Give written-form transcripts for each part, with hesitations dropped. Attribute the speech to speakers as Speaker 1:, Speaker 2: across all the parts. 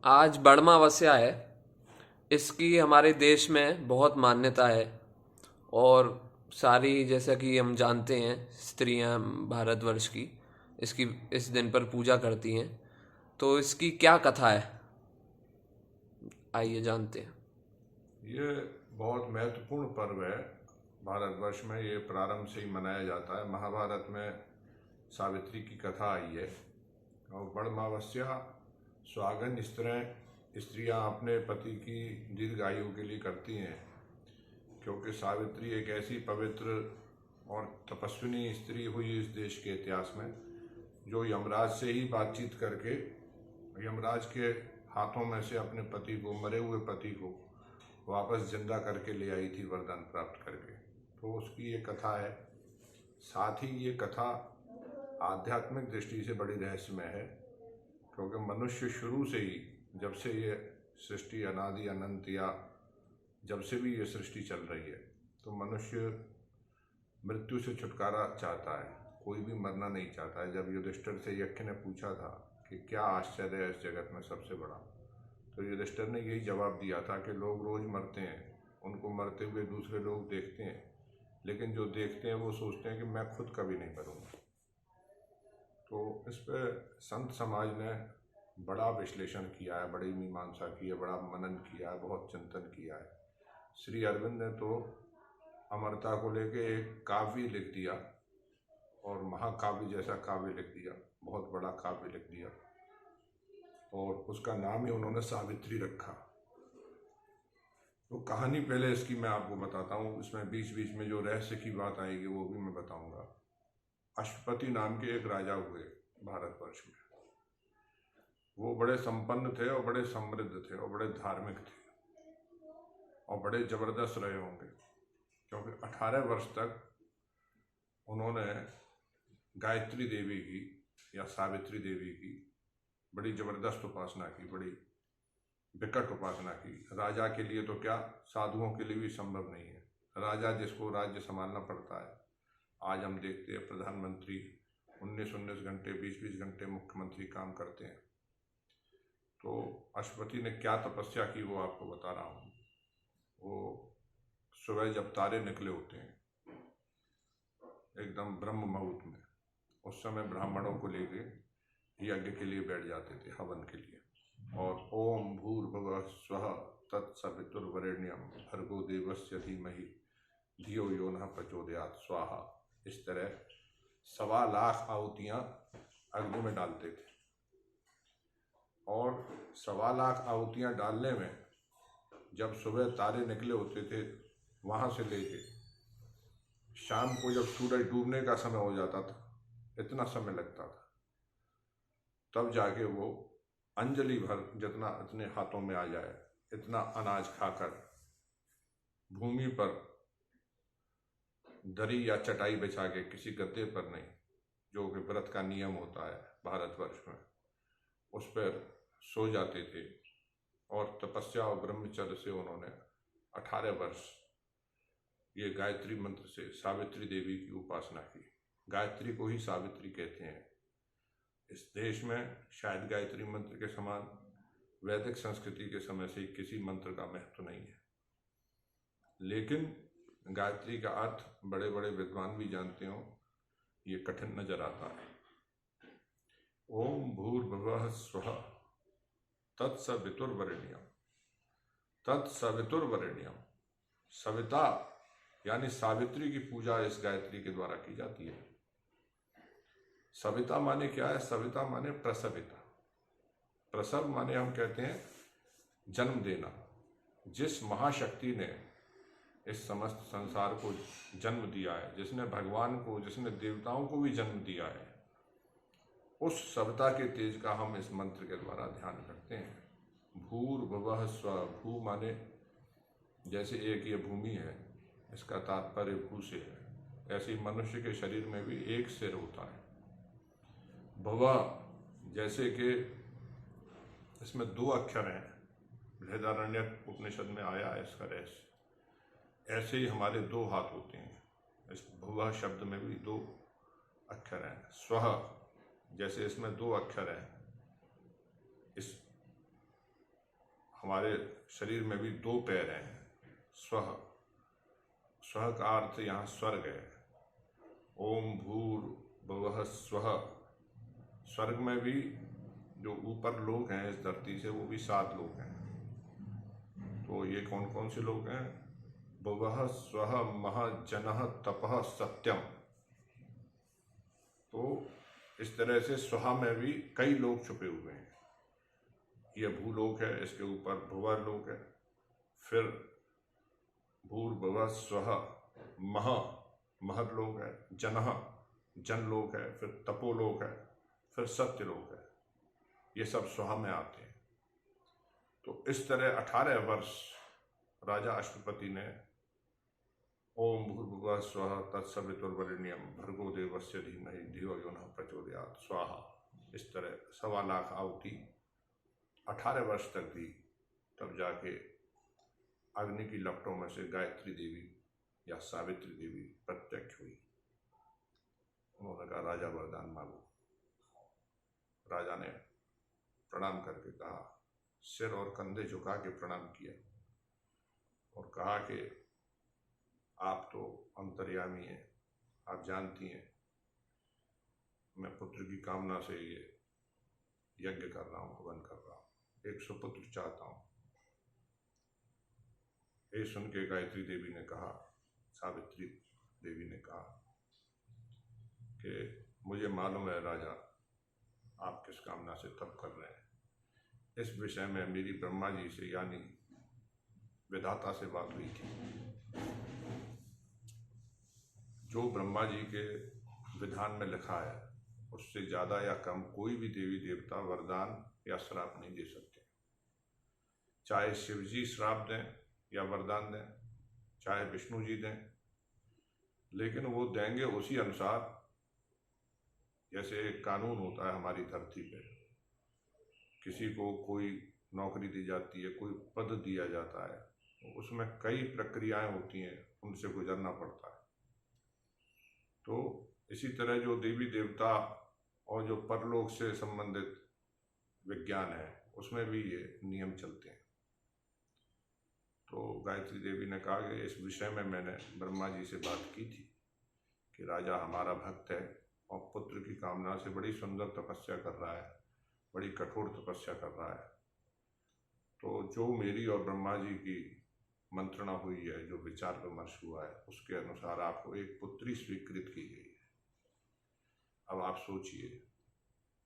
Speaker 1: आज बड़मावस्या है। इसकी हमारे देश में बहुत मान्यता है। और सारी, जैसा कि हम जानते हैं, स्त्रियां भारतवर्ष की इसकी इस दिन पर पूजा करती हैं। तो इसकी क्या कथा है, आइए जानते हैं।
Speaker 2: ये बहुत महत्वपूर्ण पर्व है। भारतवर्ष में ये प्रारंभ से ही मनाया जाता है। महाभारत में सावित्री की कथा आई है। और बड़मावस्या सुहागन स्त्रियां अपने पति की दीर्घायु के लिए करती हैं, क्योंकि सावित्री एक ऐसी पवित्र और तपस्विनी स्त्री हुई इस देश के इतिहास में, जो यमराज से ही बातचीत करके यमराज के हाथों में से अपने पति को, मरे हुए पति को वापस जिंदा करके ले आई थी, वरदान प्राप्त करके। तो उसकी ये कथा है। साथ ही ये कथा आध्यात्मिक दृष्टि से बड़ी रहस्यमय है, क्योंकि मनुष्य शुरू से ही, जब से ये सृष्टि अनादि अनंत, या जब से भी ये सृष्टि चल रही है, तो मनुष्य मृत्यु से छुटकारा चाहता है। कोई भी मरना नहीं चाहता है। जब युधिष्ठिर से यज्ञ ने पूछा था कि क्या आश्चर्य है इस जगत में सबसे बड़ा, तो युधिष्ठिर ने यही जवाब दिया था कि लोग रोज मरते हैं, उनको मरते हुए दूसरे लोग देखते हैं, लेकिन जो देखते हैं वो सोचते हैं कि मैं खुद कभी नहीं मरूंगा। तो इस पर संत समाज ने बड़ा विश्लेषण किया है, बड़ी मीमांसा की है, बड़ा मनन किया है, बहुत चिंतन किया है। श्री अरविंद ने तो अमरता को लेके एक काव्य लिख दिया, और महाकाव्य जैसा काव्य लिख दिया, बहुत बड़ा काव्य लिख दिया, और उसका नाम ही उन्होंने सावित्री रखा। तो कहानी पहले इसकी मैं आपको बताता हूँ, इसमें बीच बीच में जो रहस्य की बात आएगी वो भी मैं बताऊंगा। अश्वपति नाम के एक राजा हुए भारतवर्ष में। वो बड़े संपन्न थे और बड़े समृद्ध थे और बड़े धार्मिक थे और बड़े जबरदस्त रहे होंगे, क्योंकि 18 वर्ष तक उन्होंने गायत्री देवी की या सावित्री देवी की बड़ी जबरदस्त उपासना की, बड़ी विकट उपासना की। राजा के लिए तो क्या, साधुओं के लिए भी संभव नहीं है। राजा जिसको राज्य संभालना पड़ता है, आज हम देखते हैं प्रधानमंत्री 19-19 घंटे, 20-20 घंटे मुख्यमंत्री काम करते हैं। तो अश्वपति ने क्या तपस्या की वो आपको बता रहा हूँ। वो सुबह जब तारे निकले होते हैं एकदम ब्रह्म मुहूर्त में, उस समय ब्राह्मणों को लेके यज्ञ के लिए बैठ जाते थे, हवन के लिए। और ओम भूर्भुवः स्वः तत्सवितुर्वरेण्यम भर्गो देवस्य धीमहि धियो यो नः प्रचोदयात् स्वाहा, इस तरह 1.25 लाख आहुतियाँ अग्नि में डालते थे। और 1.25 लाख आहुतियाँ डालने में जब सुबह तारे निकले होते थे, वहाँ से लेके शाम को जब सूरज डूबने का समय हो जाता था, इतना समय लगता था, तब जाके वो अंजलि भर, जितना इतने हाथों में आ जाए, इतना अनाज खाकर भूमि पर दरी या चटाई बिछा के, किसी गद्दे पर नहीं, जो कि व्रत का नियम होता है भारतवर्ष में, उस पर सो जाते थे। और तपस्या और ब्रह्मचर्य से उन्होंने 18 वर्ष ये गायत्री मंत्र से सावित्री देवी की उपासना की। गायत्री को ही सावित्री कहते हैं। इस देश में शायद गायत्री मंत्र के समान वैदिक संस्कृति के समय से किसी मंत्र का महत्व नहीं है, लेकिन गायत्री का अर्थ बड़े बड़े विद्वान भी जानते हो, ये कठिन नजर आता है। ओम भूर्भुवः स्वः तत्सवितुर्वरेण्यम, तत्सवितुर्वरेण्यम, सविता यानी सावित्री की पूजा इस गायत्री के द्वारा की जाती है। सविता माने क्या है? सविता माने प्रसविता। प्रसव माने हम कहते हैं जन्म देना। जिस महाशक्ति ने इस समस्त संसार को जन्म दिया है, जिसने भगवान को, जिसने देवताओं को भी जन्म दिया है, उस सविता के तेज का हम इस मंत्र के द्वारा ध्यान करते हैं। भूर्भुवः स्वः, भू माने जैसे एक ये भूमि है, इसका तात्पर्य भू से है। ऐसे ही मनुष्य के शरीर में भी एक सिर होता है। भुवा, जैसे कि इसमें 2 अक्षर हैं, बृहदारण्यक उपनिषद में आया है इसका रहस्य। ऐसे ही हमारे 2 हाथ होते हैं। इस भुवा शब्द में भी 2 अक्षर हैं। स्वः, जैसे इसमें 2 अक्षर हैं, इस हमारे शरीर में भी दो पैर हैं। स्वः, स्वः का अर्थ यहाँ स्वर्ग है। ओम भूर्भुवः स्वः। स्वर्ग में भी जो ऊपर लोग हैं इस धरती से, वो भी 7 लोग हैं। तो ये कौन कौन से लोग हैं? भुवः स्वः महः जनः तपः सत्यम। तो इस तरह से स्वहा में भी कई लोग छुपे हुए हैं। ये भूलोक है, इसके ऊपर भुवर लोक है, फिर भूर्भुवः स्वः, मह महर लोक है, जनः जनलोक है, फिर तपोलोक है, फिर सत्यलोक है। ये सब स्वहा में आते हैं। तो इस तरह 18 वर्ष राजा अश्वपति ने ओम भूर्भुवः स्वः तत्सवितुर्वरेण्यं भर्गो देवस्य धीमहि धियो यो नः प्रचोदयात् स्वाहा, इस तरह 1.25 लाख आहुति 18 वर्ष तक दी। तब जाके अग्नि की लपटों में से गायत्री देवी या सावित्री देवी प्रत्यक्ष हुई। उन्होंने कहा राजा वरदान मांगो। राजा ने प्रणाम करके कहा, सिर और कंधे झुका के प्रणाम किया और कहा कि आप तो अंतर्यामी हैं, आप जानती हैं मैं पुत्र की कामना से ये यज्ञ कर रहा हूँ, हवन कर रहा हूँ, एक सुपुत्र चाहता हूँ। ये सुन के गायत्री देवी ने कहा, सावित्री देवी ने कहा कि मुझे मालूम है राजा आप किस कामना से तप कर रहे हैं। इस विषय में मेरी ब्रह्मा जी से यानी विधाता से बात हुई थी। जो ब्रह्मा जी के विधान में लिखा है उससे ज़्यादा या कम कोई भी देवी देवता वरदान या श्राप नहीं दे सकते। चाहे शिव जी श्राप दें या वरदान दें, चाहे विष्णु जी दें, लेकिन वो देंगे उसी अनुसार जैसे एक कानून होता है हमारी धरती पे। किसी को कोई नौकरी दी जाती है, कोई पद दिया जाता है, उसमें कई प्रक्रियाएं होती हैं, उनसे गुजरना पड़ता है। तो इसी तरह जो देवी देवता और जो परलोक से संबंधित विज्ञान है उसमें भी ये नियम चलते हैं। तो गायत्री देवी ने कहा कि इस विषय में मैंने ब्रह्मा जी से बात की थी कि राजा हमारा भक्त है और पुत्र की कामना से बड़ी सुंदर तपस्या कर रहा है, बड़ी कठोर तपस्या कर रहा है। तो जो मेरी और ब्रह्मा जी की मंत्रणा हुई है, जो विचार विमर्श हुआ है, उसके अनुसार आपको एक पुत्री स्वीकृत की गई है। अब आप सोचिए,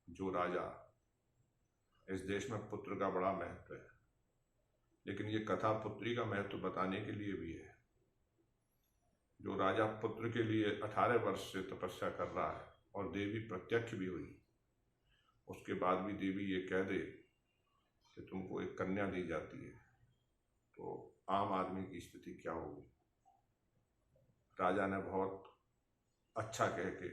Speaker 2: जो राजा, इस देश में पुत्र का बड़ा महत्व है, लेकिन ये कथा पुत्री का महत्व बताने के लिए भी है। जो राजा पुत्र के लिए 18 वर्ष से तपस्या कर रहा है और देवी प्रत्यक्ष भी हुई, उसके बाद भी देवी ये कह दे कि तुमको एक कन्या दी जाती है, तो आम आदमी की स्थिति क्या होगी। राजा ने बहुत अच्छा कह के,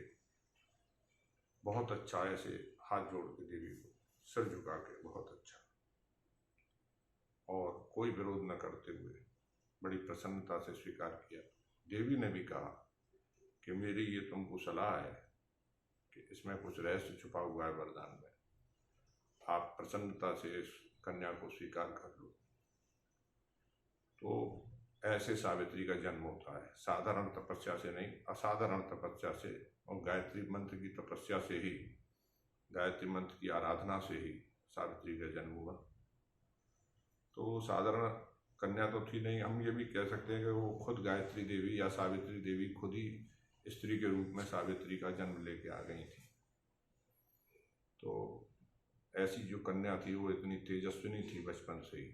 Speaker 2: बहुत अच्छा ऐसे हाथ जोड़ के देवी को सिर झुका के, बहुत अच्छा, और कोई विरोध न करते हुए बड़ी प्रसन्नता से स्वीकार किया। देवी ने भी कहा कि मेरी ये तुमको सलाह है कि इसमें कुछ रहस्य छुपा हुआ है वरदान में, आप प्रसन्नता से इस कन्या को स्वीकार कर लो। तो ऐसे सावित्री का जन्म होता है, साधारण तपस्या से नहीं, असाधारण तपस्या से, और गायत्री मंत्र की तपस्या से ही, गायत्री मंत्र की आराधना से ही सावित्री का जन्म हुआ। तो साधारण कन्या तो थी नहीं, हम ये भी कह सकते हैं कि वो खुद गायत्री देवी या सावित्री देवी खुद ही स्त्री के रूप में सावित्री का जन्म लेके आ गई थी। तो ऐसी जो कन्या थी वो इतनी तेजस्विनी थी बचपन से ही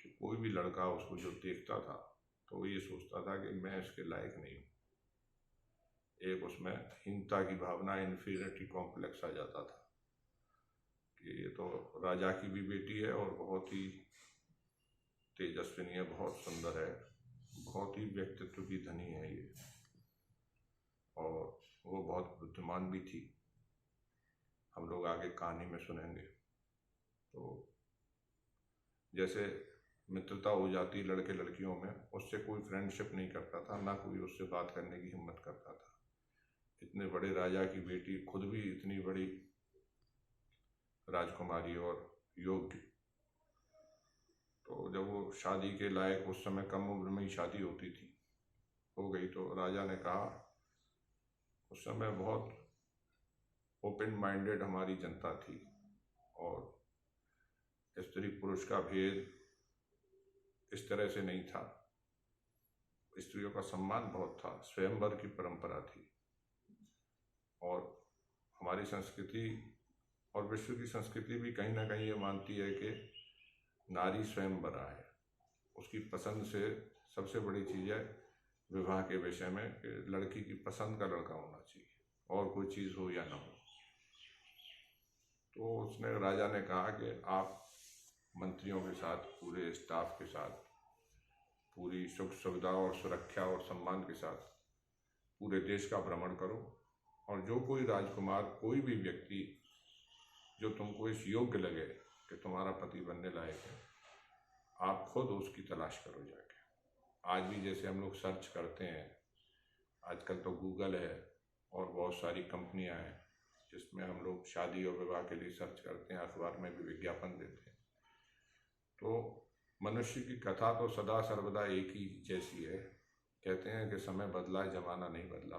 Speaker 2: कि कोई भी लड़का उसको जो देखता था तो वो ये सोचता था कि मैं इसके लायक नहीं हूँ। एक उसमें हीनता की भावना, इन्फीरियरिटी कॉम्प्लेक्स आ जाता था कि ये तो राजा की भी बेटी है और बहुत ही तेजस्विनी है, बहुत सुंदर है, बहुत ही व्यक्तित्व की धनी है ये, और वो बहुत बुद्धिमान भी थी। हम लोग आगे कहानी में सुनेंगे। तो जैसे मित्रता हो जाती लड़के लड़कियों में, उससे कोई फ्रेंडशिप नहीं करता था, ना कोई उससे बात करने की हिम्मत करता था। इतने बड़े राजा की बेटी, खुद भी इतनी बड़ी राजकुमारी और योग्य, शादी के लायक उस समय कम उम्र में ही शादी होती थी, हो गई। तो राजा ने कहा, उस समय बहुत ओपन माइंडेड हमारी जनता थी और स्त्री पुरुष का भेद इस तरह से नहीं था, स्त्रियों का सम्मान बहुत था, स्वयंवर की परंपरा थी। और हमारी संस्कृति और विश्व की संस्कृति भी कहीं ना कहीं ये मानती है कि नारी स्वयंवरा है। उसकी पसंद से सबसे बड़ी चीज़ है विवाह के विषय में कि लड़की की पसंद का लड़का होना चाहिए, और कोई चीज़ हो या ना हो। तो उसने, राजा ने कहा कि आप मंत्रियों के साथ, पूरे स्टाफ के साथ, पूरी सुख सुविधा और सुरक्षा और सम्मान के साथ पूरे देश का भ्रमण करो, और जो कोई राजकुमार, कोई भी व्यक्ति जो तुमको इस योग्य लगे कि तुम्हारा पति बनने लायक है, आप खुद उसकी तलाश करो जाके। आज भी जैसे हम लोग सर्च करते हैं, आजकल तो गूगल है और बहुत सारी कंपनियां हैं जिसमें हम लोग शादी और विवाह के लिए सर्च करते हैं, अखबार में भी विज्ञापन देते हैं। तो मनुष्य की कथा तो सदा सर्वदा एक ही जैसी है। कहते हैं कि समय बदला है, जमाना नहीं बदला।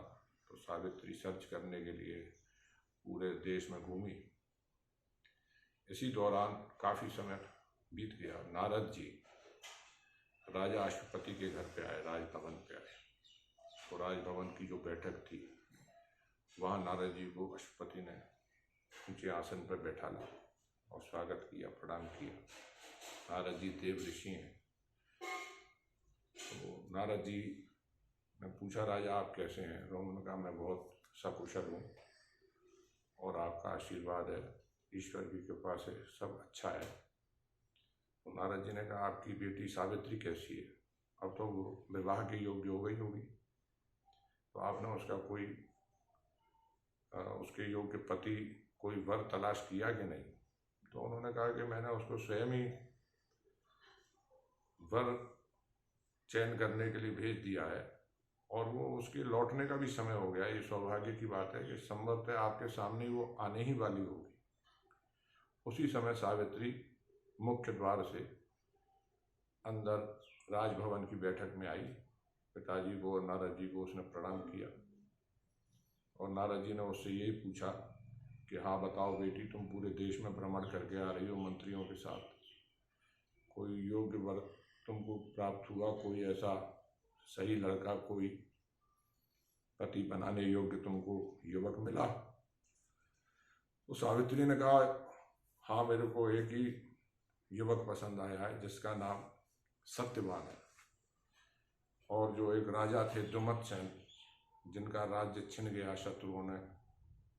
Speaker 2: तो सावित्री सर्च करने के लिए पूरे देश में घूमी। इसी दौरान काफ़ी समय बीत गया। नारद जी राजा अश्वपति के घर पे आए, राजभवन पे आए। तो राजभवन की जो बैठक थी, वहाँ नारद जी को अश्वपति ने ऊंचे आसन पर बैठा ला और स्वागत किया, प्रणाम किया। नारद जी देव ऋषि हैं। तो नारद जी ने पूछा, राजा आप कैसे हैं? तो उन्होंने कहा, मैं बहुत सकुशल हूँ और आपका आशीर्वाद है, ईश्वर की कृपा से सब अच्छा है। तो नारद जी ने कहा, आपकी बेटी सावित्री कैसी है? अब तो वो विवाह के योग्य हो गई होगी, तो आपने उसका कोई उसके योग्य पति, कोई वर तलाश किया कि नहीं? तो उन्होंने कहा कि मैंने उसको स्वयं ही वर चयन करने के लिए भेज दिया है और वो उसके लौटने का भी समय हो गया। ये सौभाग्य की बात है कि संभवतः आपके सामने वो आने ही वाली होगी। उसी समय सावित्री मुख्य द्वार से अंदर राजभवन की बैठक में आई। पिताजी को और नारद जी को उसने प्रणाम किया और नारद जी ने उससे यही पूछा कि हाँ बताओ बेटी, तुम पूरे देश में भ्रमण करके आ रही हो मंत्रियों के साथ, कोई योग्य वर तुमको प्राप्त हुआ? कोई ऐसा सही लड़का, कोई पति बनाने योग्य तुमको युवक मिला? तो सावित्री ने कहा, हाँ मेरे को एक ही युवक पसंद आया है जिसका नाम सत्यवान है, और जो एक राजा थे दुमत्सेन, जिनका राज्य छिन गया, शत्रुओं ने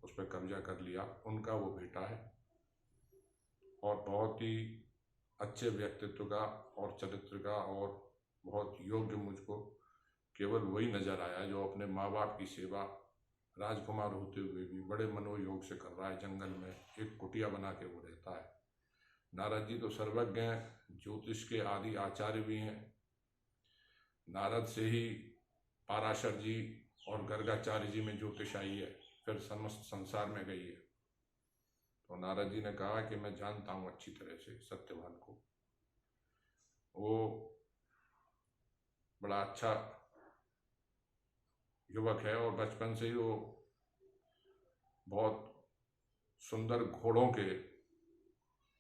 Speaker 2: उस पर कब्जा कर लिया, उनका वो बेटा है। और बहुत ही अच्छे व्यक्तित्व का और चरित्र का और बहुत योग्य मुझको केवल वही नजर आया जो अपने माँ बाप की सेवा राजकुमार होते हुए भी बड़े मनोयोग से कर रहा है। जंगल में एक कुटिया बना के वो रहता है। नारद जी तो सर्वज्ञ हैं, ज्योतिष के आदि आचार्य भी हैं। नारद से ही पाराशर जी और गर्गाचार्य जी में ज्योतिष आई है, फिर समस्त संसार में गई है। तो नारद जी ने कहा कि मैं जानता हूँ अच्छी तरह से सत्यवान को, वो बड़ा अच्छा युवक है और बचपन से ही वो बहुत सुंदर घोड़ों के,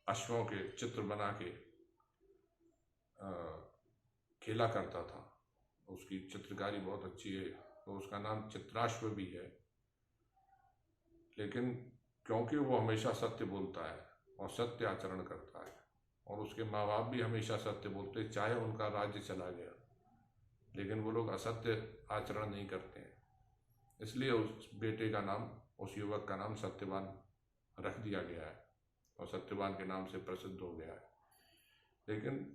Speaker 2: अश्वों के चित्र बना के खेला करता था। उसकी चित्रकारी बहुत अच्छी है, तो उसका नाम चित्राश्व भी है। लेकिन क्योंकि वो हमेशा सत्य बोलता है और सत्य आचरण करता है, और उसके माँ बाप भी हमेशा सत्य बोलते, चाहे उनका राज्य चला गया, लेकिन वो लोग असत्य आचरण नहीं करते हैं। इसलिए उस बेटे का नाम, उस युवक का नाम सत्यवान रख दिया गया है और सत्यवान के नाम से प्रसिद्ध हो गया है। लेकिन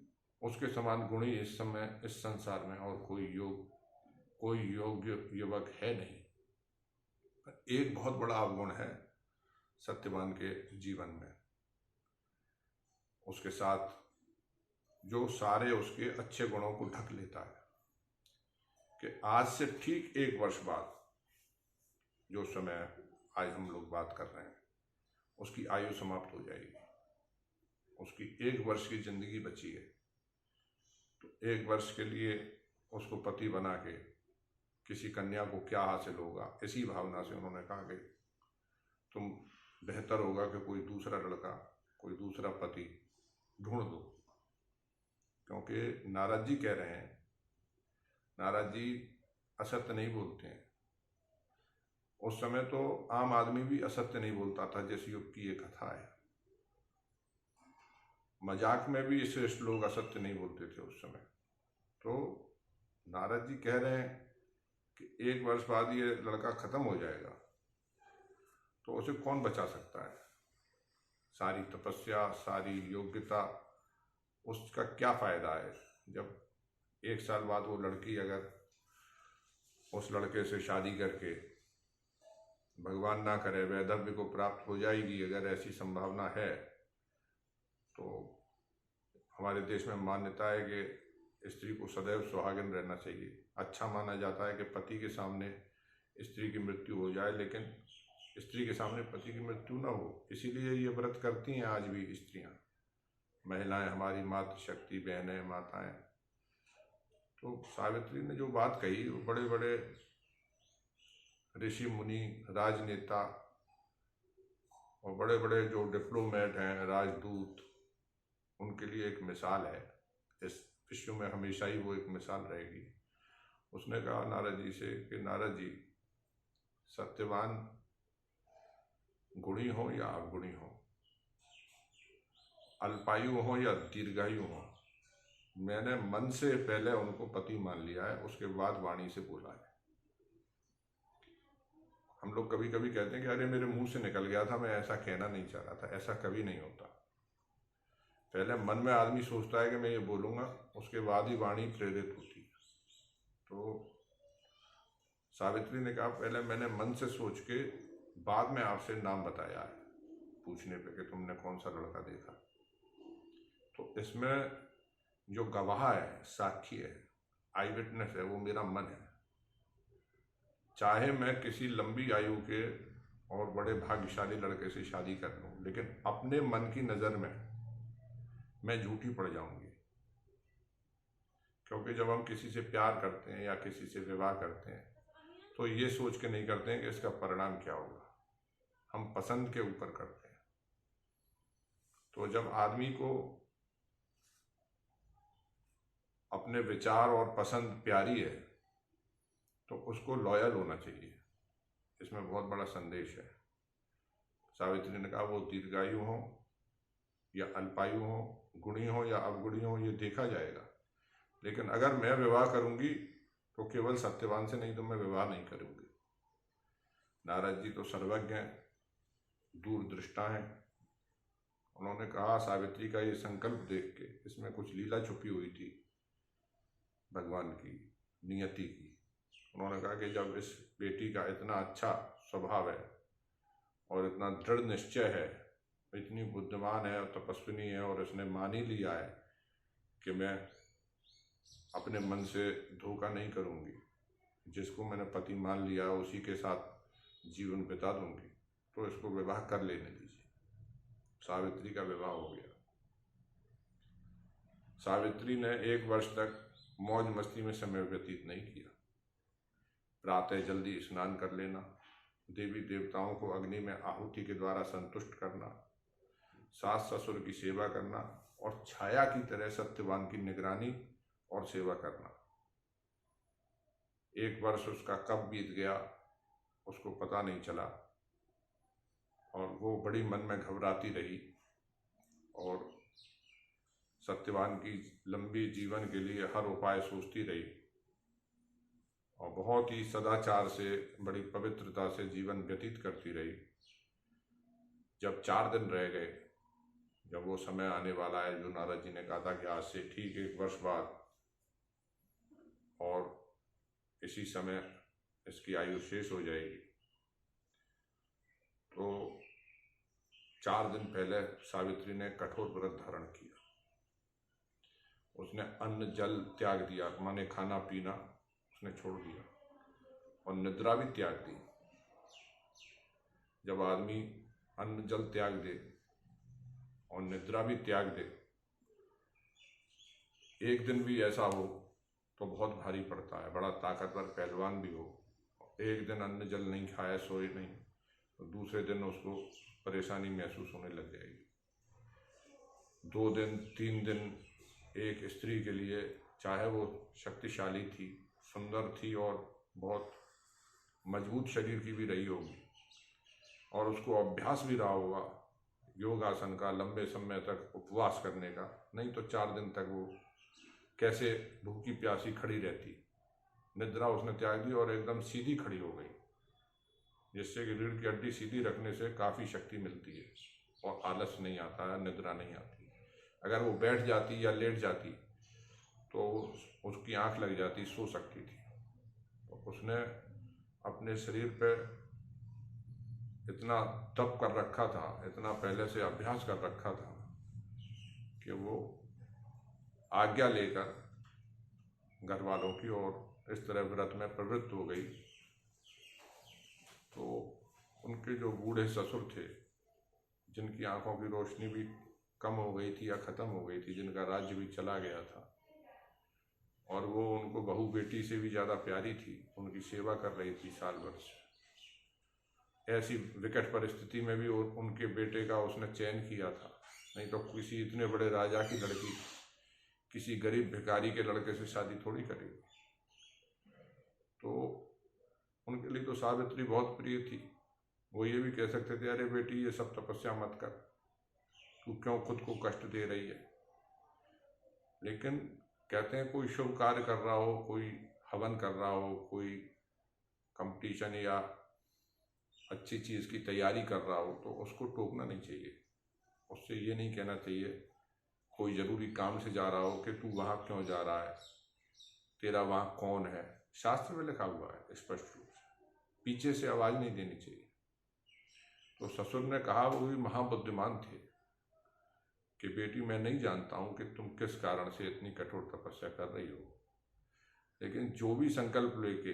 Speaker 2: उसके समान गुणी इस समय इस संसार में और कोई योग्य युवक है नहीं। एक बहुत बड़ा अवगुण है सत्यवान के जीवन में, उसके साथ जो सारे उसके अच्छे गुणों को ढक लेता है, कि आज से ठीक 1 वर्ष बाद, जो समय आज हम लोग बात कर रहे हैं, उसकी आयु समाप्त हो जाएगी। उसकी 1 वर्ष की जिंदगी बची है। तो 1 वर्ष के लिए उसको पति बना के किसी कन्या को क्या हासिल होगा, इसी भावना से उन्होंने कहा कि तुम बेहतर होगा कि कोई दूसरा लड़का, कोई दूसरा पति ढूंढ दो। क्योंकि नारद जी कह रहे हैं, नारद जी असत्य नहीं बोलते हैं। उस समय तो आम आदमी भी असत्य नहीं बोलता था, जिस युग की ये कथा है। मजाक में भी श्रेष्ठ लोग असत्य नहीं बोलते थे उस समय। तो नारद जी कह रहे हैं कि 1 वर्ष बाद ये लड़का खत्म हो जाएगा, तो उसे कौन बचा सकता है? सारी तपस्या, सारी योग्यता, उसका क्या फायदा है जब 1 साल बाद वो लड़की अगर उस लड़के से शादी करके, भगवान ना करे, वैधव्य को प्राप्त हो जाएगी, अगर ऐसी संभावना है, तो हमारे देश में मान्यता है कि स्त्री को सदैव सुहागिन रहना चाहिए। अच्छा माना जाता है कि पति के सामने स्त्री की मृत्यु हो जाए, लेकिन स्त्री के सामने पति की मृत्यु ना हो। इसीलिए ये व्रत करती हैं आज भी स्त्रियां, महिलाएं, हमारी मातृशक्ति बहनें, माताएं। तो सावित्री ने जो बात कही, वो बड़े बड़े ऋषि मुनि, राजनेता और बड़े बड़े जो डिप्लोमेट हैं, राजदूत, उनके लिए एक मिसाल है। इस विश्व में हमेशा ही वो एक मिसाल रहेगी। उसने कहा नारद जी से कि नारद जी, सत्यवान गुणी हो या अवगुणी हो, अल्पायु हो या दीर्घायु हो, मैंने मन से पहले उनको पति मान लिया है, उसके बाद वाणी से बोला है। हम लोग कभी कभी कहते हैं कि अरे मेरे मुंह से निकल गया था, मैं ऐसा कहना नहीं चाह रहा था। ऐसा कभी नहीं होता। पहले मन में आदमी सोचता है कि मैं ये बोलूंगा, उसके बाद ही वाणी प्रेरित होती है। तो सावित्री ने कहा पहले मैंने मन से सोच के बाद में आपसे नाम बताया है, पूछने पे कि तुमने कौन सा लड़का देखा। तो इसमें जो गवाह है, साक्षी है, आई विटनेस है, वो मेरा मन है। चाहे मैं किसी लंबी आयु के और बड़े भाग्यशाली लड़के से शादी कर लूं, लेकिन अपने मन की नज़र में मैं झूठी पड़ जाऊंगी। क्योंकि जब हम किसी से प्यार करते हैं या किसी से विवाह करते हैं, तो ये सोच के नहीं करते हैं कि इसका परिणाम क्या होगा, हम पसंद के ऊपर करते हैं। तो जब आदमी को अपने विचार और पसंद प्यारी है, तो उसको लॉयल होना चाहिए। इसमें बहुत बड़ा संदेश है। सावित्री ने कहा वो दीर्घायु हो या अल्पायु हो, गुणी हो या अवगुणी हो, ये देखा जाएगा। लेकिन अगर मैं विवाह करूंगी तो केवल सत्यवान से नहीं, तो मैं विवाह नहीं करूंगी। नारद जी तो सर्वज्ञ हैं, दूरदृष्टा हैं। उन्होंने कहा सावित्री का ये संकल्प देख के, इसमें कुछ लीला छुपी हुई थी भगवान की नियति की। उन्होंने कहा कि जब इस बेटी का इतना अच्छा स्वभाव है और इतना दृढ़ निश्चय है, इतनी बुद्धिमान है और तपस्विनी है, और इसने मान ही लिया है कि मैं अपने मन से धोखा नहीं करूंगी, जिसको मैंने पति मान लिया उसी के साथ जीवन बिता दूंगी, तो इसको विवाह कर लेने दीजिए। सावित्री का विवाह हो गया। सावित्री ने 1 वर्ष तक मौज मस्ती में समय व्यतीत नहीं किया। प्रातः जल्दी स्नान कर लेना, देवी देवताओं को अग्नि में आहुति के द्वारा संतुष्ट करना, सास ससुर की सेवा करना और छाया की तरह सत्यवान की निगरानी और सेवा करना। 1 वर्ष उसका कब बीत गया उसको पता नहीं चला, और वो बड़ी मन में घबराती रही और सत्यवान की लंबी जीवन के लिए हर उपाय सोचती रही, और बहुत ही सदाचार से, बड़ी पवित्रता से जीवन व्यतीत करती रही। जब 4 दिन रह गए, जब वो समय आने वाला है जो नारद जी ने कहा था कि आज से ठीक 1 वर्ष बाद और इसी समय इसकी आयु शेष हो जाएगी, तो 4 दिन पहले सावित्री ने कठोर व्रत धारण किया। उसने अन्न जल त्याग दिया, माने खाना पीना उसने छोड़ दिया, और निद्रा भी त्याग दी। जब आदमी अन्न जल त्याग दे और निद्रा भी त्याग दे, एक दिन भी ऐसा हो तो बहुत भारी पड़ता है। बड़ा ताकतवर पहलवान भी हो, एक दिन अन्न जल नहीं खाया, सोए नहीं, तो दूसरे दिन उसको परेशानी महसूस होने लग जाएगी। 2 दिन 3 दिन एक स्त्री के लिए, चाहे वो शक्तिशाली थी, सुंदर थी और बहुत मजबूत शरीर की भी रही होगी, और उसको अभ्यास भी रहा होगा योगासन का, लंबे समय तक उपवास करने का, नहीं तो 4 दिन तक वो कैसे भूखी प्यासी खड़ी रहती। निद्रा उसने त्याग दी और एकदम सीधी खड़ी हो गई, जिससे कि रीढ़ की हड्डी सीधी रखने से काफ़ी शक्ति मिलती है और आलस नहीं आता है, निद्रा नहीं आती। अगर वो बैठ जाती या लेट जाती तो उसकी आंख लग जाती, सो सकती थी। तो उसने अपने शरीर पे इतना तप कर रखा था, इतना पहले से अभ्यास कर रखा था कि वो आज्ञा लेकर घर वालों की और इस तरह व्रत में प्रवृत्त हो गई। तो उनके जो बूढ़े ससुर थे, जिनकी आंखों की रोशनी भी कम हो गई थी या ख़त्म हो गई थी, जिनका राज्य भी चला गया था, और वो उनको बहू बेटी से भी ज़्यादा प्यारी थी, उनकी सेवा कर रही थी साल भर से। ऐसी विकट परिस्थिति में भी उनके बेटे का उसने चयन किया था, नहीं तो किसी इतने बड़े राजा की लड़की किसी गरीब भिखारी के लड़के से शादी थोड़ी करेगी। तो उनके लिए तो सावित्री बहुत प्रिय थी। वो ये भी कह सकते थे, अरे बेटी ये सब तपस्या मत कर, तू क्यों खुद को कष्ट दे रही है। लेकिन कहते हैं कोई शुभ कार्य कर रहा हो, कोई हवन कर रहा हो, कोई कंपटीशन या अच्छी चीज़ की तैयारी कर रहा हो, तो उसको टोकना नहीं चाहिए। उससे ये नहीं कहना चाहिए, कोई ज़रूरी काम से जा रहा हो, कि तू वहाँ क्यों जा रहा है, तेरा वहाँ कौन है। शास्त्र में लिखा हुआ है स्पष्ट रूप से, पीछे से आवाज़ नहीं देनी चाहिए। तो ससुर ने कहा, वो भी महाबुद्धिमान थे, कि बेटी मैं नहीं जानता हूँ कि तुम किस कारण से इतनी कठोर तपस्या कर रही हो, लेकिन जो भी संकल्प लेके,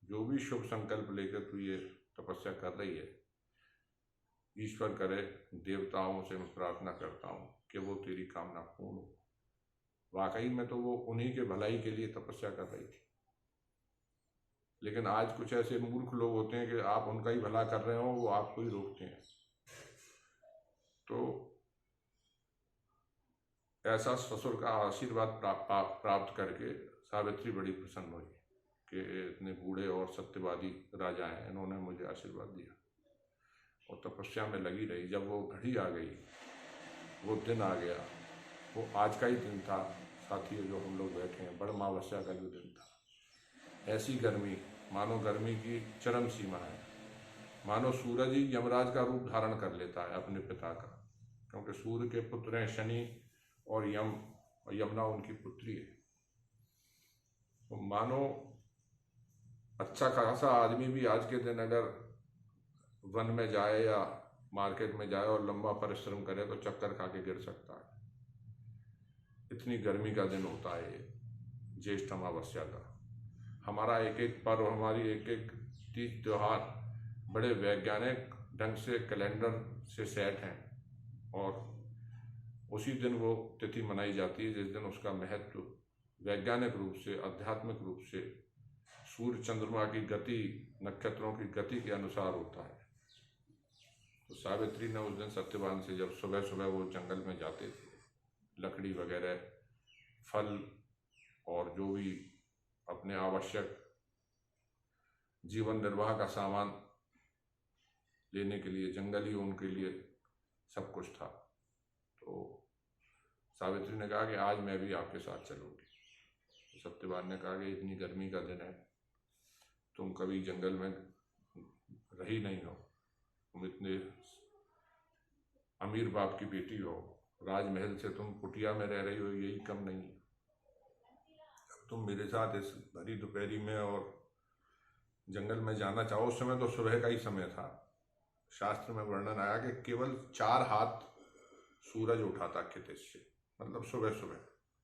Speaker 2: जो भी शुभ संकल्प लेकर तू ये तपस्या कर रही है, ईश्वर करे, देवताओं से मैं प्रार्थना करता हूँ कि वो तेरी कामना पूर्ण हो। वाकई में तो वो उन्हीं के भलाई के लिए तपस्या कर रही थी। लेकिन आज कुछ ऐसे मूर्ख लोग होते हैं कि आप उनका ही भला कर रहे हो, वो आपको ही रोकते हैं। तो ऐसा ससुर का आशीर्वाद प्राप्त करके सावित्री बड़ी प्रसन्न हुई कि इतने बूढ़े और सत्यवादी राजा हैं, इन्होंने मुझे आशीर्वाद दिया, और तपस्या में लगी रही। जब वो घड़ी आ गई, वो दिन आ गया, वो आज का ही दिन था साथियों, जो हम लोग बैठे हैं, बड़ अमावस्या का जो दिन था। ऐसी गर्मी, मानो गर्मी की चरम सीमा है, मानो सूरज ही यमराज का रूप धारण कर लेता है अपने पिता का, क्योंकि सूर्य के पुत्र हैं शनि और यम, और यमुना उनकी पुत्री है। तो मानो अच्छा खासा आदमी भी आज के दिन अगर वन में जाए या मार्केट में जाए और लंबा परिश्रम करे तो चक्कर खा के गिर सकता है। इतनी गर्मी का दिन होता है ये ज्येष्ठ अमावस्या का। हमारा एक एक पर्व, हमारी एक एक तीज त्योहार बड़े वैज्ञानिक ढंग से कैलेंडर से सेट हैं, और उसी दिन वो तिथि मनाई जाती है जिस दिन उसका महत्व वैज्ञानिक रूप से, आध्यात्मिक रूप से सूर्य चंद्रमा की गति, नक्षत्रों की गति के अनुसार होता है। तो सावित्री ने उस दिन सत्यवान से, जब सुबह सुबह वो जंगल में जाते थे, लकड़ी वगैरह, फल और जो भी अपने आवश्यक जीवन निर्वाह का सामान लेने के लिए, जंगल ही उनके लिए सब कुछ था। तो सावित्री ने कहा कि आज मैं भी आपके साथ चलूँगी। तो सत्यवान ने कहा कि इतनी गर्मी का दिन है, तुम कभी जंगल में रही नहीं हो, तुम इतने अमीर बाप की बेटी हो, राजमहल से तुम कुटिया में रह रही हो, यही कम नहीं है। तुम मेरे साथ इस भरी दोपहरी में और जंगल में जाना चाहो। उस समय तो सुबह का ही समय था। शास्त्र में वर्णन आया कि केवल 4 हाथ सूरज उठा था क्षितिज से, मतलब सुबह सुबह।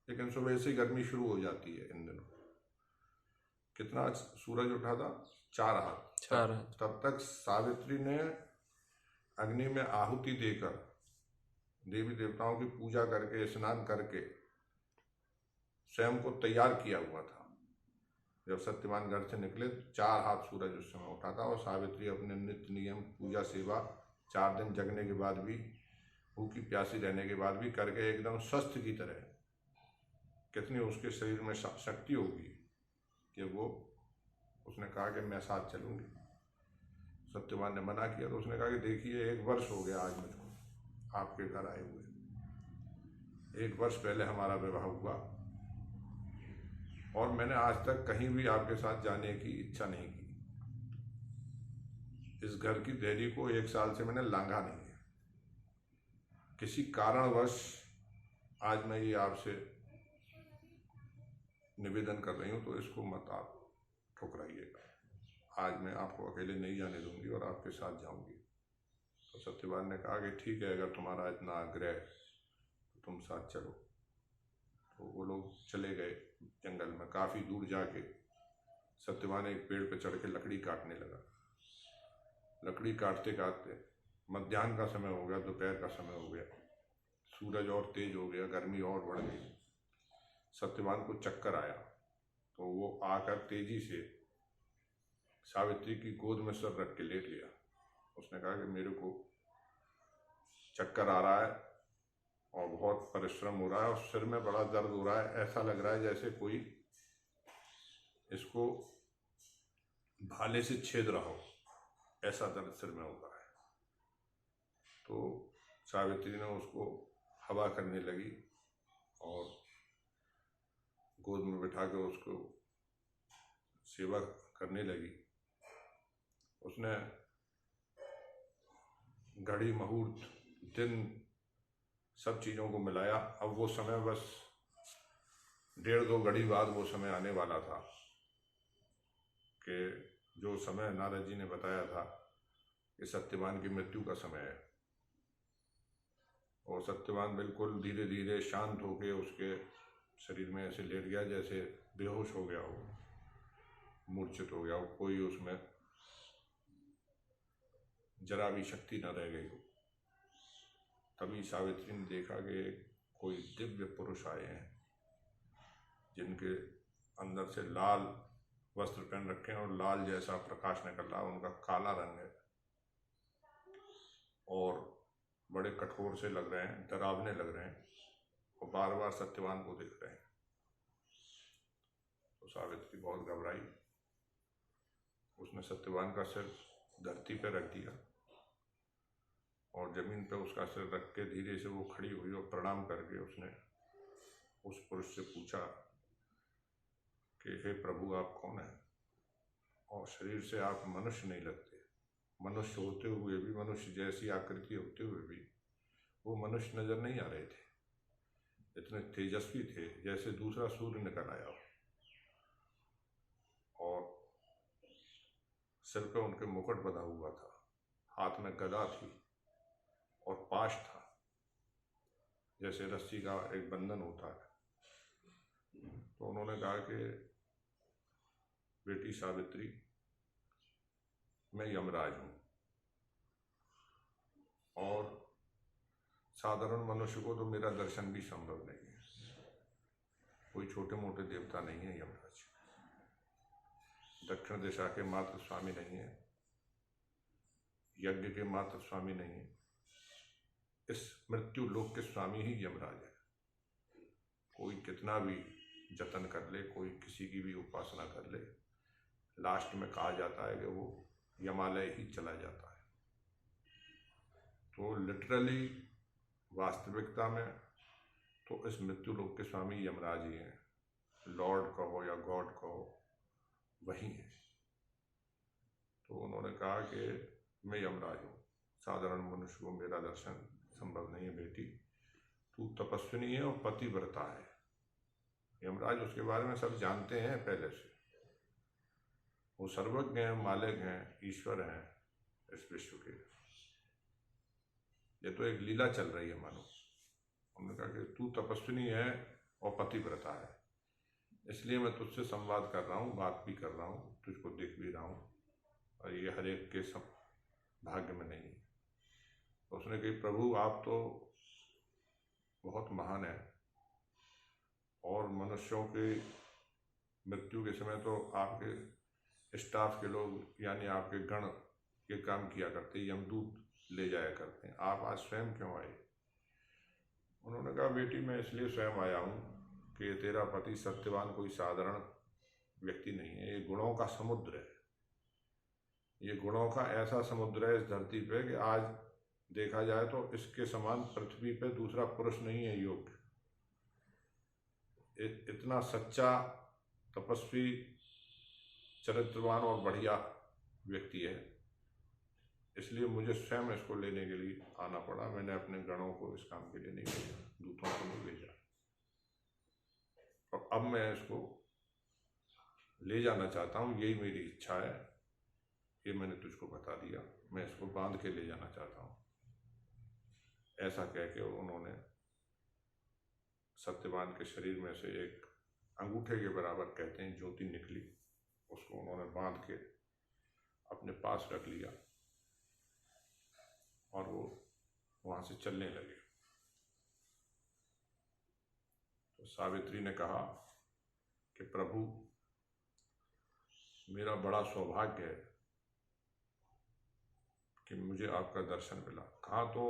Speaker 2: लेकिन सुबह से गर्मी शुरू हो जाती है इन दिनों। कितना सूरज उठा था? 4 हाथ।
Speaker 1: 4 हाथ।
Speaker 2: तब तक सावित्री ने अग्नि में आहुति देकर, देवी देवताओं की पूजा करके, स्नान करके स्वयं को तैयार किया हुआ था। जब सत्यवान घर से निकले तो 4 हाथ सूरज उस समय उठा था, और सावित्री अपने नित्य नियम पूजा सेवा 4 दिन जगने के बाद भी, भूखी प्यासी रहने के बाद भी करके एकदम स्वस्थ की तरह, कितनी उसके शरीर में शक्ति होगी कि वो, उसने कहा कि मैं साथ चलूंगी। सत्यवान ने मना किया तो उसने कहा कि देखिए 1 वर्ष हो गया आज मुझको आपके घर आए हुए, 1 वर्ष पहले हमारा विवाह हुआ और मैंने आज तक कहीं भी आपके साथ जाने की इच्छा नहीं की। इस घर की देहरी को 1 साल से मैंने लांघा नहीं है। किसी कारणवश आज मैं ये आपसे निवेदन कर रही हूँ, तो इसको मत आप ठुकराइएगा। आज मैं आपको अकेले नहीं जाने दूंगी और आपके साथ जाऊंगी। तो सत्यवान ने कहा कि ठीक है, अगर तुम्हारा इतना आग्रह तो तुम साथ चलो। तो वो लोग चले गए जंगल में। काफ़ी दूर जाके सत्यवान एक पेड़ पर चढ़ के लकड़ी काटने लगा। लकड़ी काटते काटते मध्याह्न का समय हो गया, दोपहर का समय हो गया, सूरज और तेज हो गया, गर्मी और बढ़ गई। सत्यवान को चक्कर आया तो वो आकर तेजी से सावित्री की गोद में सर रख के लेट गया। उसने कहा कि मेरे को चक्कर आ रहा है और बहुत परिश्रम हो रहा है और सिर में बड़ा दर्द हो रहा है, ऐसा लग रहा है जैसे कोई इसको भाले से छेद रहा हो, ऐसा दर्द सिर में हो रहा है। तो सावित्री ने उसको हवा करने लगी और गोद में बिठा के उसको सेवा करने लगी। उसने घड़ी, मुहूर्त, दिन, सब चीज़ों को मिलाया। अब वो समय बस 1.5-2 घड़ी बाद वो समय आने वाला था कि जो समय नारद जी ने बताया था कि सत्यवान की मृत्यु का समय है। और सत्यवान बिल्कुल धीरे धीरे शांत होके उसके शरीर में ऐसे लेट गया जैसे बेहोश हो गया हो, मूर्छित हो गया हो, कोई उसमें जरा भी शक्ति न रह गई हो। तभी सावित्री ने देखा कि कोई दिव्य पुरुष आए हैं जिनके अंदर से लाल वस्त्र पहन रखे हैं और लाल जैसा प्रकाश निकल रहा है, उनका काला रंग है और बड़े कठोर से लग रहे हैं, डरावने लग रहे हैं और बार बार सत्यवान को देख रहे हैं। तो सावित्री बहुत घबराई। उसने सत्यवान का सिर धरती पर रख दिया और जमीन पर उसका सिर रख के धीरे से वो खड़ी हुई और प्रणाम करके उसने उस पुरुष से पूछा कि हे प्रभु, आप कौन हैं? और शरीर से आप मनुष्य नहीं लगते। मनुष्य होते हुए भी, मनुष्य जैसी आकृति होते हुए भी वो मनुष्य नजर नहीं आ रहे थे। इतने तेजस्वी थे जैसे दूसरा सूर्य निकल आया हो। और सिर पे उनके मुकुट बंधा हुआ था, हाथ में गदा थी और पाश था, जैसे रस्सी का एक बंधन होता है। तो उन्होंने कहा कि बेटी सावित्री, मैं यमराज हूँ और साधारण मनुष्य को तो मेरा दर्शन भी संभव नहीं है। कोई छोटे मोटे देवता नहीं है यमराज। दक्षिण दिशा के मात्र स्वामी नहीं है, यज्ञ के मात्र स्वामी नहीं है। इस मृत्यु लोक के स्वामी ही यमराज है। कोई कितना भी जतन कर ले, कोई किसी की भी उपासना कर ले, लास्ट में कहा जाता है कि वो यमालय ही चला जाता है। तो लिटरली वास्तविकता में तो इस मृत्यु लोक के स्वामी यमराज ही हैं। लॉर्ड कहो या गॉड कहो, वही है। तो उन्होंने कहा कि मैं यमराज हूँ, साधारण मनुष्य को मेरा दर्शन संभव नहीं है। बेटी, तू तपस्विनी है और पतिव्रता है। यमराज उसके बारे में सब जानते हैं पहले से। वो सर्वज्ञ हैं, मालिक हैं, ईश्वर हैं इस विश्व के। ये तो एक लीला चल रही है मानो। उन्होंने कहा कि तू तपस्विनी है और पतिव्रता है, इसलिए मैं तुझसे संवाद कर रहा हूँ, बात भी कर रहा हूँ, तुझको देख भी रहा हूँ, और ये हर एक के सब भाग्य में नहीं है। तो उसने कही, प्रभु आप तो बहुत महान हैं और मनुष्यों की मृत्यु के समय तो आपके स्टाफ के लोग यानी आपके गण ये काम किया करते, यमदूत ले जाया करते हैं, आप आज स्वयं क्यों आए? उन्होंने कहा, बेटी मैं इसलिए स्वयं आया हूँ कि तेरा पति सत्यवान कोई साधारण व्यक्ति नहीं है, ये गुणों का समुद्र है, ये गुणों का ऐसा समुद्र है इस धरती पे कि आज देखा जाए तो इसके समान पृथ्वी पे दूसरा पुरुष नहीं है योग्य। इतना सच्चा, तपस्वी, चरित्रवान और बढ़िया व्यक्ति है, इसलिए मुझे स्वयं इसको लेने के लिए आना पड़ा। मैंने अपने गणों को इस काम के लिए नहीं भेजा, दूतों को नहीं भेजा, और अब मैं इसको ले जाना चाहता हूँ, यही मेरी इच्छा है, ये मैंने तुझको बता दिया, मैं इसको बांध के ले जाना चाहता हूँ। ऐसा कह के उन्होंने सत्यवान के शरीर में से एक अंगूठे के बराबर कहते हैं ज्योति निकली, उसको उन्होंने बांध के अपने पास रख लिया और वो वहां से चलने लगे। तो सावित्री ने कहा कि प्रभु, मेरा बड़ा सौभाग्य है कि मुझे आपका दर्शन मिला। कहा तो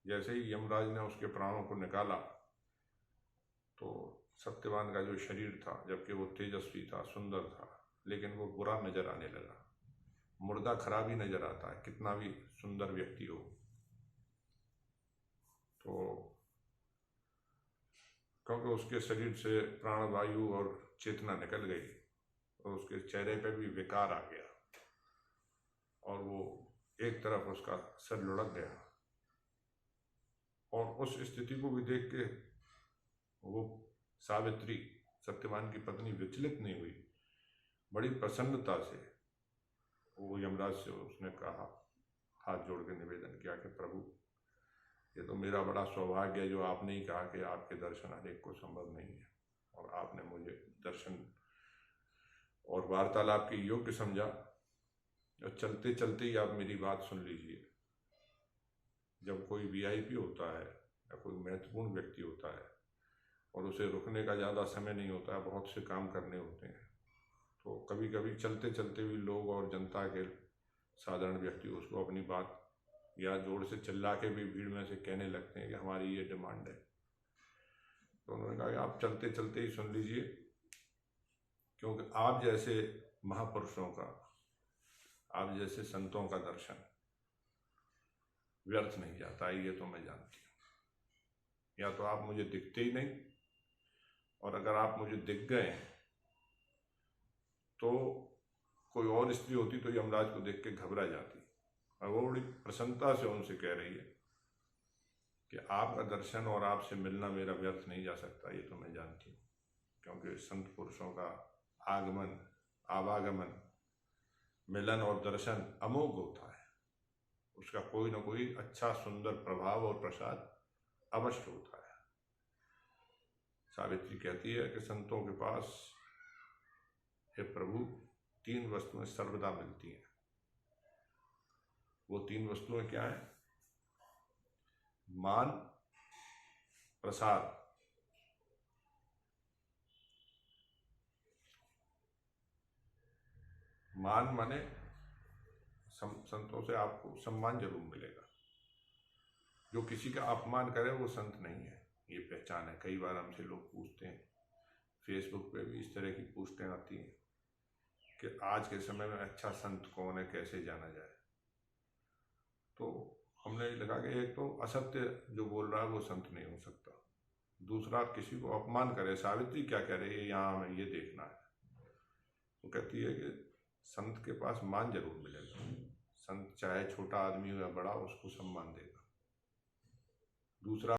Speaker 2: जैसे ही यमराज ने उसके प्राणों को निकाला तो सत्यवान का जो शरीर था, जबकि वो तेजस्वी था, सुंदर था, लेकिन वो बुरा नजर आने लगा। मुर्दा खराब ही नजर आता है, कितना भी सुंदर व्यक्ति हो। तो क्योंकि उसके शरीर से प्राणवायु और चेतना निकल गई और उसके चेहरे पे भी विकार आ गया और वो एक तरफ उसका सर लुढ़क गया। और उस स्थिति को भी देख के वो सावित्री, सत्यवान की पत्नी, विचलित नहीं हुई, बड़ी प्रसन्नता से वो यमराज से उसने कहा, हाथ जोड़ के निवेदन किया कि प्रभु, ये तो मेरा बड़ा सौभाग्य है जो आपने ही कहा कि आपके दर्शन हरेक को संभव नहीं है, और आपने मुझे दर्शन और वार्तालाप के योग्य समझा। और चलते चलते ही आप मेरी बात सुन लीजिए। जब कोई वीआईपी होता है या कोई महत्वपूर्ण व्यक्ति होता है और उसे रुकने का ज़्यादा समय नहीं होता है, बहुत से काम करने होते हैं, तो कभी कभी चलते चलते भी लोग और जनता के साधारण व्यक्ति उसको अपनी बात या जोर से चिल्ला के भी भीड़ में से कहने लगते हैं कि हमारी ये डिमांड है। तो उन्होंने कहा कि आप चलते चलते ही सुन लीजिए, क्योंकि आप जैसे महापुरुषों का, आप जैसे संतों का दर्शन व्यर्थ नहीं जाता है, ये तो मैं जानती हूँ। या तो आप मुझे दिखते ही नहीं, और अगर आप मुझे दिख गए तो कोई और स्त्री होती तो यमराज को देख के घबरा जाती, और वो बड़ी प्रसन्नता से उनसे कह रही है कि आपका दर्शन और आपसे मिलना मेरा व्यर्थ नहीं जा सकता, ये तो मैं जानती हूँ। क्योंकि संत पुरुषों का आगमन, आवागमन, मिलन और दर्शन अमोघ होता है, उसका कोई ना कोई अच्छा सुंदर प्रभाव और प्रसाद अवश्य होता है। सावित्री कहती है कि संतों के पास, हे प्रभु, 3 वस्तुएं सर्वदा मिलती हैं। वो 3 वस्तुएं क्या हैं? मान, प्रसाद। मान माने संतों से आपको सम्मान जरूर मिलेगा। जो किसी का अपमान करे वो संत नहीं है, ये पहचान है। कई बार हमसे लोग पूछते हैं, फेसबुक पे भी इस तरह की पोस्टें आती हैं कि आज के समय में अच्छा संत कौन है, कैसे जाना जाए। तो हमने लगा कि एक तो असत्य जो बोल रहा है वो संत नहीं हो सकता, दूसरा किसी को अपमान करे। सावित्री क्या कह रही है, यहाँ हमें ये देखना है। वो कहती है कि संत के पास मान जरूर मिलेगा, संत चाहे छोटा आदमी हो या बड़ा, उसको सम्मान देगा। दूसरा